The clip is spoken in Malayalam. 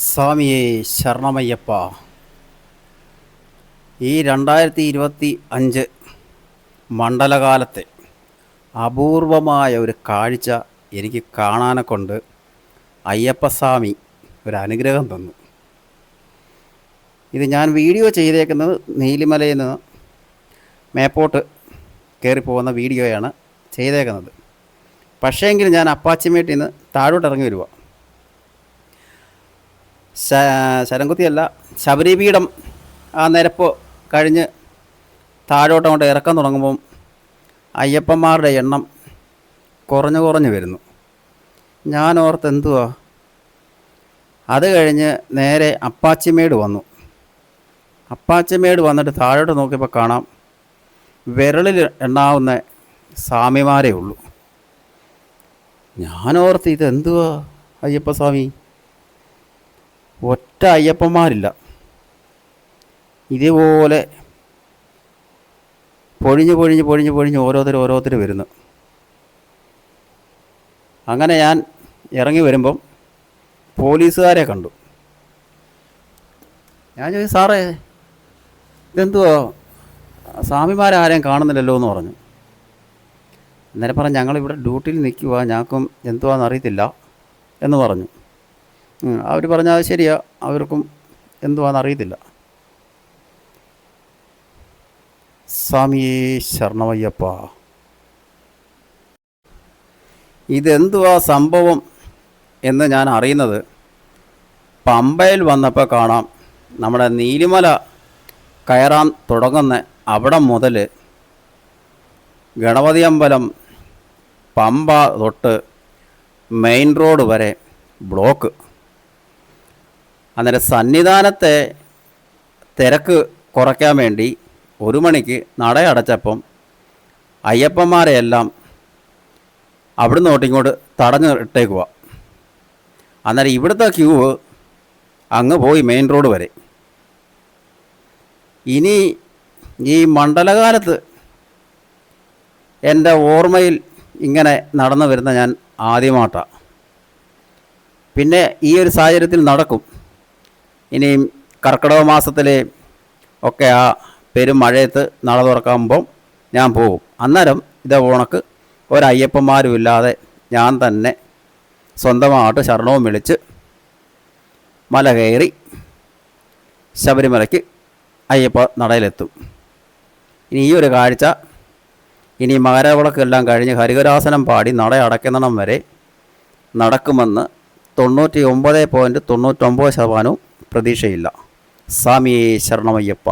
സ്വാമിയേ ശരണമയ്യപ്പ. ഈ 2025 മണ്ഡലകാലത്തെ അപൂർവമായ ഒരു കാഴ്ച എനിക്ക് കാണാനെ കൊണ്ട് അയ്യപ്പസ്വാമി ഒരു അനുഗ്രഹം തന്നു. ഇത് ഞാൻ വീഡിയോ ചെയ്തേക്കുന്നത് നീലിമലയിൽ നിന്ന് മേപ്പോട്ട് കയറിപ്പോകുന്ന വീഡിയോയാണ് ചെയ്തേക്കുന്നത്. പക്ഷേങ്കിൽ ഞാൻ അപ്പാച്ചിമേട്ടിൽ നിന്ന് താഴോട്ട് ഇറങ്ങി വരിക. ശരംകുത്തിയല്ല, ശബരിപീഠം ആ നിരപ്പ് കഴിഞ്ഞ് താഴോട്ട് അങ്ങോട്ട് ഇറക്കാൻ തുടങ്ങുമ്പം അയ്യപ്പന്മാരുടെ എണ്ണം കുറഞ്ഞു വരുന്നു. ഞാൻ ഓർത്ത് എന്തുവാ. അത് കഴിഞ്ഞ് നേരെ അപ്പാച്ചിമേട് വന്നു. അപ്പാച്ചിമേട് വന്നിട്ട് താഴോട്ട് നോക്കിയപ്പോൾ കാണാം വിരളിൽ എണ്ണാവുന്ന സ്വാമിമാരേ ഉള്ളൂ. ഞാനോർത്ത് ഇതെന്തുവാ അയ്യപ്പസ്വാമി, ഒറ്റ അയ്യപ്പന്മാരില്ല. ഇതേപോലെ പൊഴിഞ്ഞ് ഓരോരുത്തർ വരുന്നു. അങ്ങനെ ഞാൻ ഇറങ്ങി വരുമ്പം പോലീസുകാരെ കണ്ടു. ഞാൻ ചോദിച്ചു, സാറേ ഇതെന്തുവാ സ്വാമിമാരാരെയും കാണുന്നില്ലല്ലോ എന്ന് പറഞ്ഞു. അന്നേരം പറഞ്ഞു, ഞങ്ങളിവിടെ ഡ്യൂട്ടിയിൽ നിൽക്കുക, ഞങ്ങൾക്കും എന്തുവാന്ന് അറിയത്തില്ല എന്ന് പറഞ്ഞു. അവർ പറഞ്ഞാൽ അത് ശരിയാ, അവർക്കും എന്തുവാന്ന് അറിയത്തില്ല. സ്വാമിയേ ശരണമയ്യപ്പ. ഇതെന്തുവാ സംഭവം എന്ന് ഞാൻ അറിയുന്നത് പമ്പയിൽ വന്നപ്പോൾ കാണാം. നമ്മുടെ നീലിമല കയറാൻ തുടങ്ങുന്ന അവിടെ മുതൽ ഗണപതി അമ്പലം, പമ്പ തൊട്ട് മെയിൻ റോഡ് വരെ ബ്ലോക്ക്. അന്നേരം സന്നിധാനത്തെ തിരക്ക് കുറയ്ക്കാൻ വേണ്ടി 1 മണിക്ക് നട അടച്ചപ്പം അയ്യപ്പന്മാരെയെല്ലാം അവിടുന്ന് തൊട്ടിങ്ങോട്ട് തടഞ്ഞ് ഇട്ടേക്കുക. അന്നേരം ഇവിടുത്തെ ക്യൂ അങ്ങ് പോയി മെയിൻ റോഡ് വരെ. ഇനി ഈ മണ്ഡലകാലത്ത് എൻ്റെ ഓർമ്മയിൽ ഇങ്ങനെ നടന്നു വരുന്ന ഞാൻ ആദ്യമായിട്ടാണ്. പിന്നെ ഈ ഒരു സാഹചര്യത്തിൽ നടക്കും. ഇനിയും കർക്കിടക മാസത്തിലെ ഒക്കെ ആ പെരുമഴയത്ത് നട തുറക്കുമ്പം ഞാൻ പോകും. അന്നേരം ഇതേ ഉണക്ക് ഒരയ്യപ്പന്മാരും ഇല്ലാതെ ഞാൻ തന്നെ സ്വന്തമായിട്ട് ശരണവും വിളിച്ച് മല കയറി ശബരിമലയ്ക്ക് അയ്യപ്പ നടയിലെത്തും. ഇനി ഈ ഒരു കാഴ്ച ഇനി മകരവിളക്കെല്ലാം കഴിഞ്ഞ് ഹരിഹരാസനം പാടി നട അടയ്ക്കുന്നിടം വരെ നടക്കുമെന്ന് 99.99% പ്രതീക്ഷയില്ല. സ്വാമിയേ ശരണമയ്യപ്പ.